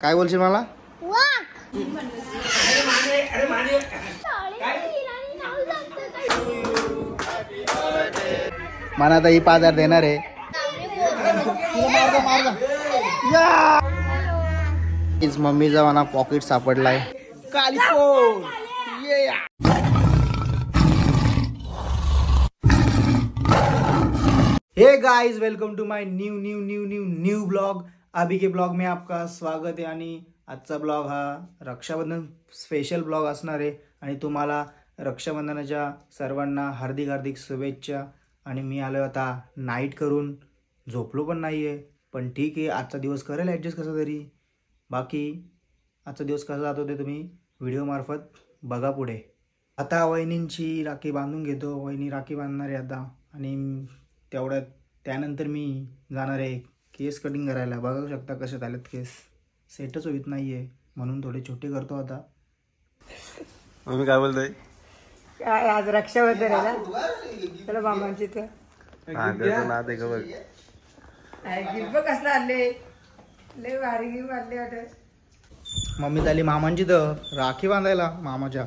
काय बोलशील मला? मला आता ही 5000 देणार आहे. मम्मीचा मला पॉकेट सापडलाय. कालिफोन hey guys, welcome to my new blog. अभी के ब्लॉग में आपका स्वागत आहे. आणि आजचा ब्लॉग हा रक्षाबंधन स्पेशल ब्लॉग असणार आहे. आणि तुम्हाला रक्षाबंधनाच्या सर्वांना हार्दिक शुभेच्छा. आणि मी आलो आता नाईट करून, झोपलो पण नाही आहे, पण ठीक आहे, आजचा दिवस करेल ॲडजस्ट कसा तरी. बाकी आजचा दिवस कसा जातो ते तुम्ही व्हिडिओमार्फत बघा पुढे. आता वहिनींची राखी बांधून घेतो. वहिनी राखी बांधणार आहे आता. आणि त्यानंतर मी जाणार आहे केस कटिंग करायला. बघू शकता कसे झालेत केस, सेटच होत नाही आहे, म्हणून थोडे छोटे करतो आता. मम्मी काय बोलतोय? आज रक्षाबंधन आहे ना, चला मामांची तर गिफ्ट कसला आणले, लय भारी गिफ्ट आणले वाटत. मम्मी झाली मामांची तर राखी बांधायला मामाच्या.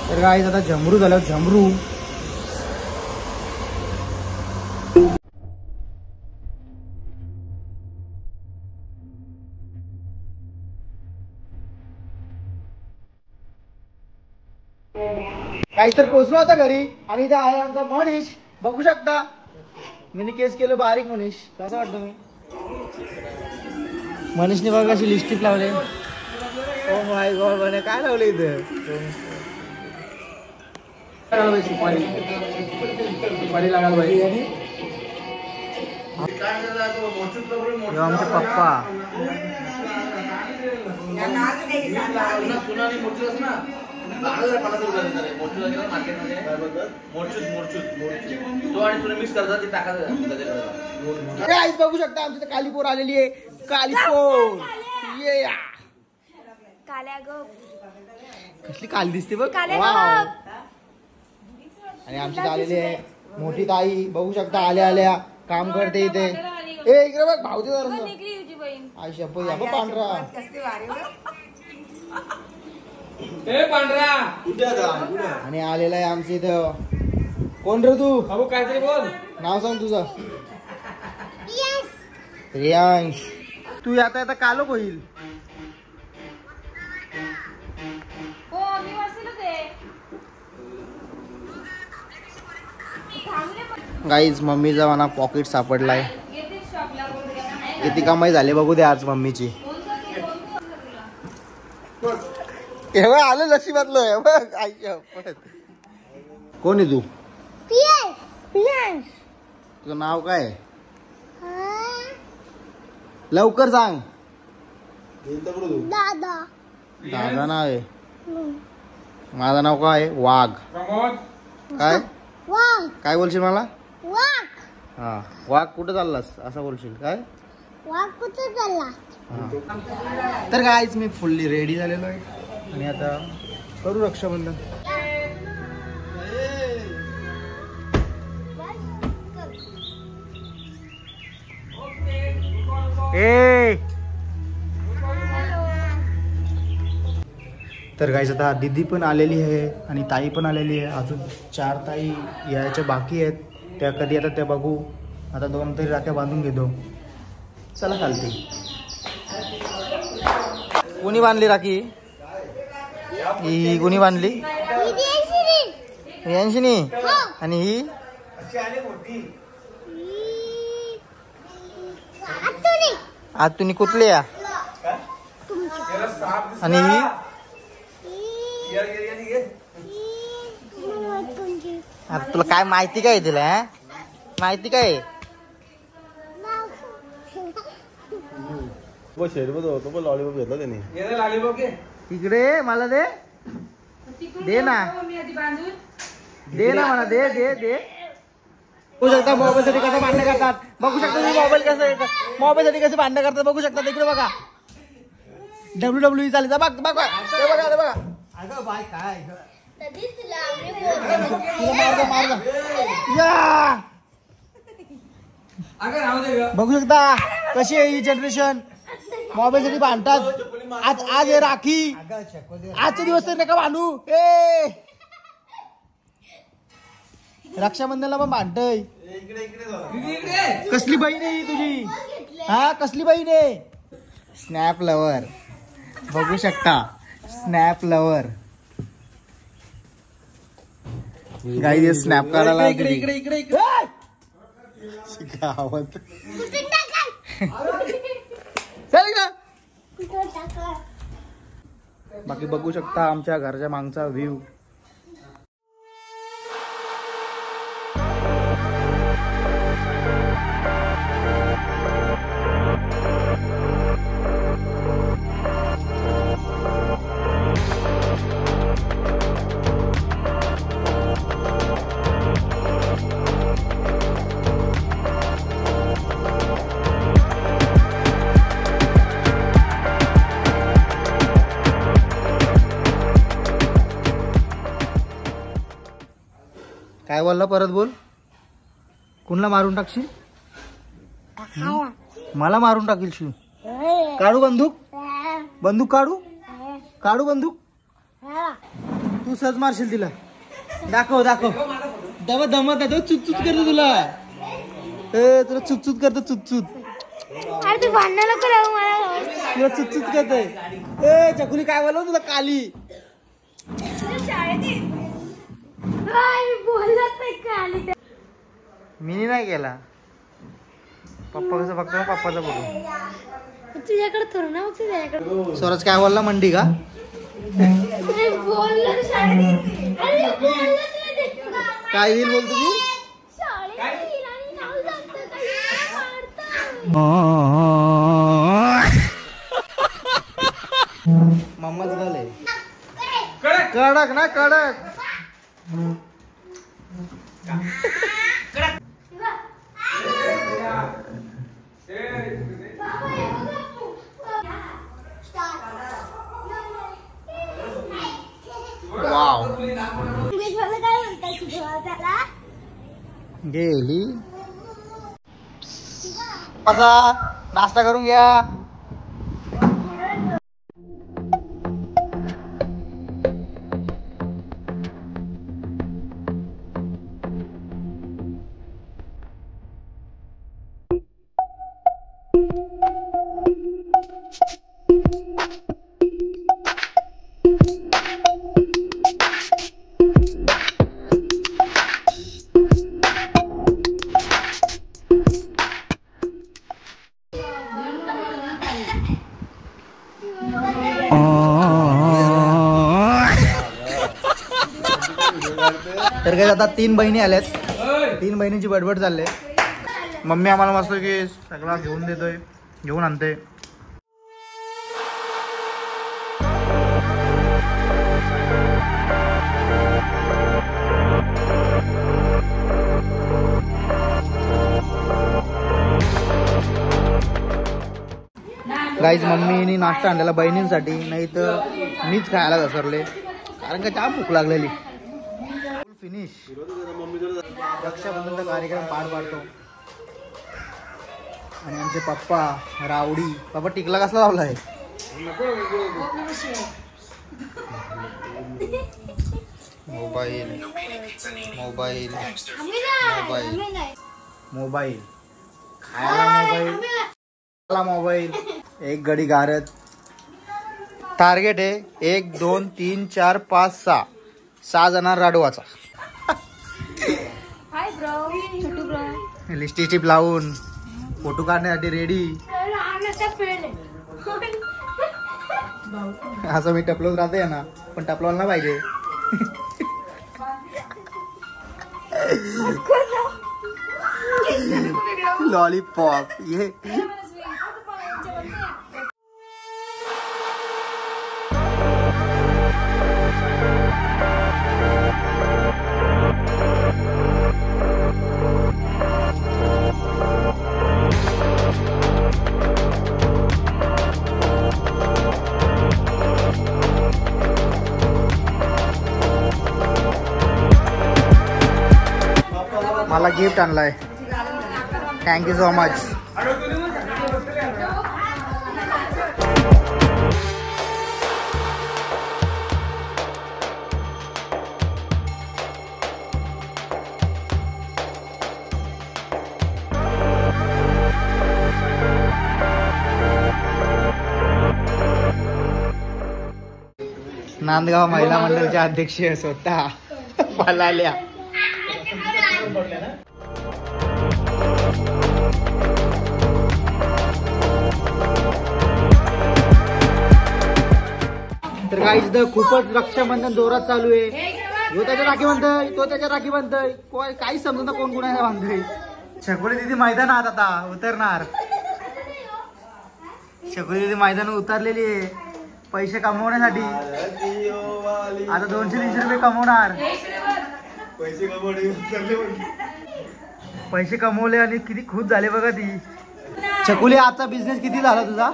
तर काय आता झमरू झालं, झमरू. काही तर पोचलो होता घरी. आणि इथे आहे आमचा मनीष, बघू शकता. मी केस केलं बारीक. मनीष कसं वाटतं? मी मनीषने बघा कशी लिपस्टिक लावले. ओ माय गॉड, म्हणे काय लावले इथं? सुपारी लागायला पाहिजे. आमचे पप्पा बघू शकता. आमची कालीपोर आलेली आहे. कालीपोर ये या. कसली काली दिसते बघ. आणि आमची आलेली आहे मोठी ताई, बघू शकता. आल्या काम करते इथे. ए इकडे बघ, भाऊ आई शपथ या पांढरा. आणि आलेला आहे आमच्या इथं. कोण रे तू? काहीतरी बोल, नाव सांग तुझं. रियांश. तू आता कालो होईल. गाईज, मम्मीचा मला पॉकेट सापडलाय. किती कमाई झाली बघू दे आज मम्मीची. एवढं आलं नशिबातलं बघ. आई कोण आहे तू? तुझं नाव काय? लवकर सांग. दादा नाव आहे. माझं नाव काय? वाघ. काय काय बोलशील मला? हा, वाघ कुठं चाललास असं बोलशील काय? वाघ कुठं चालला? तर गाईज, मी फुल्ली रेडी झालेलो आहे. आणि आता करू रक्षाबंधन. तर गाईज, आता दीदी पण आलेली आहे आणि ताई पण आलेली आहे. अजून 4 ताई यायच्या बाकी आहेत. त्या कधी येतात त्या बघू. आता 2 तरी राख्या बांधून घेतो. चला खालती. कोणी बांधली राखी? ही कोणी बांधली? यांशीनी. आणि ही आतुनी कुठली या? आणि ही आता तुला काय माहिती काय तिला? माहिती काय? लॉलीपॉप घेतला त्याने. इकडे मला दे. दे ना, दे ना मला. दे दे दे. बघू शकता मोबाईल साठी कसं भांडण करतात. बघू शकता मोबाईल साठी कसं भांडण करतात. बघू शकता तिकडे बघा. WWE चालेल. बघ बघ बघा बघा. अगं बाय काय बघू शकता कशी आहे ही जनरेशन, मोबाईल साठी भांडतात. आज आहे राखी, आजचे दिवस तर नका भांडू. रक्षाबंधनला पण भांडतय. कसली बहीण आहे ही तुझी? हा कसली बहीण आहे? स्नॅप लवर बघू शकता, स्नॅप लवर. गाई स्नॅप काढायला इकडे गावात. बाकी बघू शकता आमच्या घरच्या मागचा व्ह्यू. काय बोलला परत बोल. कुणला मारून टाकशील? मला मारून टाकील. काढू बंदूक? बंदूक काढू? काढू बंदूक? तू सहज मारशील तिला. दाखव दाखव. दमत आहे तो. चुचूत करतो तुला. तुला चुचूत करतो चुचूत. तुला चुचूत करतोय. चकुली काय बोलव तुला काली. मी नाही केला. पप्पा कसं बघतो पप्पाचा बोलू. तुझ्याकडे थोडं ना बघ तुझ्याकडे. स्वराज काय बोलला? मंडी का? काय येईल बोल तुम्ही? मम्माच झालंय. कडक ना कडक. वाव. गेली. आता नाश्ता करून घ्या. तर काय आता 3 बहिणी आल्यात. 3 बहिणींची बडबड चालले. मम्मी आम्हाला मस्त की सगळा घेऊन देतोय, घेऊन आणते. गाईज मम्मीनी नाश्ता आणलेला बहिणींसाठी, नाही तर मीच खायला घसरले कारण का जाम भूक लागलेली. फिनिश. रक्षाबंधनचा कार्यक्रम पार पाडतो. आणि आमचे पप्पा रावडी. पप्पा टिकला कसला लावलाय? मोबाईल मोबाईल मोबाईल मोबाईल खायला मोबाईल मोबाईल. एक गडी गारत. टार्गेट आहे 1 2 3 4 5 6. 6 जाणार राडवाचा. लिस्टिचिप लावून फोटो काढण्यासाठी रेडी. असं मी टपलोच राहते ना, पण टपलवाला ना पाहिजे. लॉलीपॉप ये. मला गिफ्ट आणलाय. Thank you so much. नांदगाव महिला मंडळच्या अध्यक्ष स्वतः पलाल्या. तर गाईज खूपच रक्षाबंधन जोरात चालू आहे. ह्यो त्याच्या राखी बांधतोय, तो त्याच्या राखी बांधतोय, काही समजून कोण कोणाला बांधतोय. शकुली दिदी मैदानात आता उतरणार. शकुली दिदी मैदान उतरलेली आहे पैसे कमवण्यासाठी. आता 200-300 रुपये कमवणार. पैसे कमवले आणि किती खुश झाले बघा ती. शकुली आजचा बिझनेस किती झाला तुझा?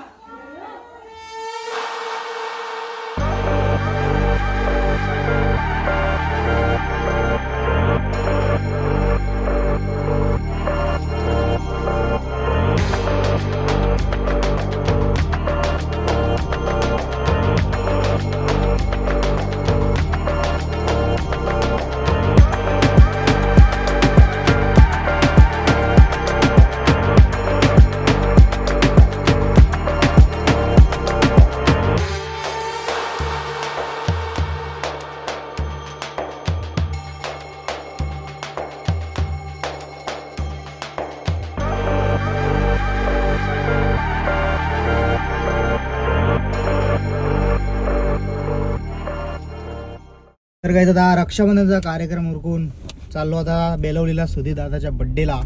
तर काय आता रक्षाबंधनचा कार्यक्रम उरकून चाललो आता बेलवलीला सुधीर दादाच्या बड्डेला.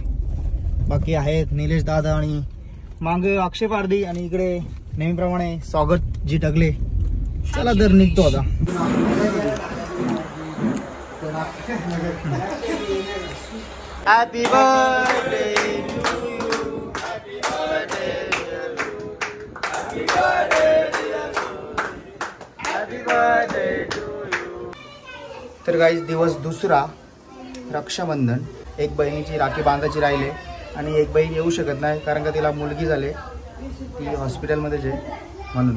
बाकी आहेत निलेश दादा आणि मांग अक्षय पारधी आणि इकडे नेहमीप्रमाणे स्वागत जी टगले. चला तर निघतो आता. Happy birthday to you, happy birthday happy birthday to. तर गाईज दिवस दुसरा रक्षाबंधन. एक बहिणीची राखी बांधायची राहिले आणि एक बहीण येऊ शकत नाही कारण का तिला मुलगी झाले, ती हॉस्पिटलमध्येच आहे म्हणून.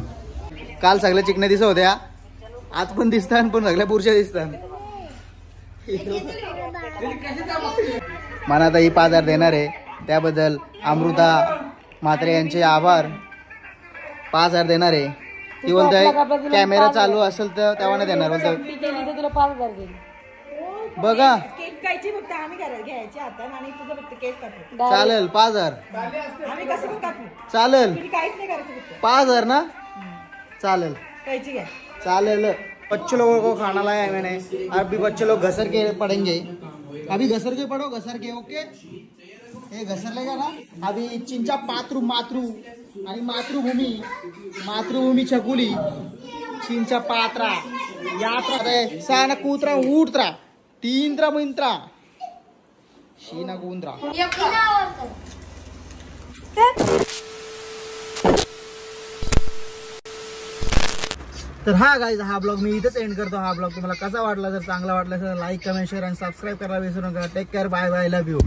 काल सगळ्या चिकण्या दिसत होत्या, आज पण दिसतात पण सगळ्या पुरुषा दिसतात. मला आता ही 5,000 देणार आहे त्याबद्दल अमृता म्हात्रे यांचे आभार. 5,000 देणार आहे. ती बोलतोय कॅमेरा चालू असेल तर तेव्हा नाही देणार. बोलतोय तुला 5,000 देईल बघा. केक कायची फक्त आम्ही घ्यायची हातात आणि तुझं फक्त केक कापू. चालेल 5,000. आम्ही कसं पण कापू चालेल. काहीच नाही करायचं. 5,000 ना चालेल. कायची घ्या चालेल. बच्चे लोगों को खाना लाया है मैंने. अभी बच्चे लोग घसर के पड़ेंगे. अभी घसर के पड़ो, घसर के. ओके हे घसरलेगा ना. अभी चिंचा पात्रू मातृ आणि मातृभूमी छकुली चिंचा पात्रा यात्रा साना कुत्रा उठत्रा तीनत्रा मिंत्रा शीना गुंद्रा. तर हा गाईज हा ब्लॉग मी इथेच एंड करतो. हा ब्लॉग तुम्हाला कसा वाटला, जर चांगला वाटला तर लाईक कमेंट शेअर आणि सबस्क्राईब करायला विसरू नका. Take care. Bye bye. Love you.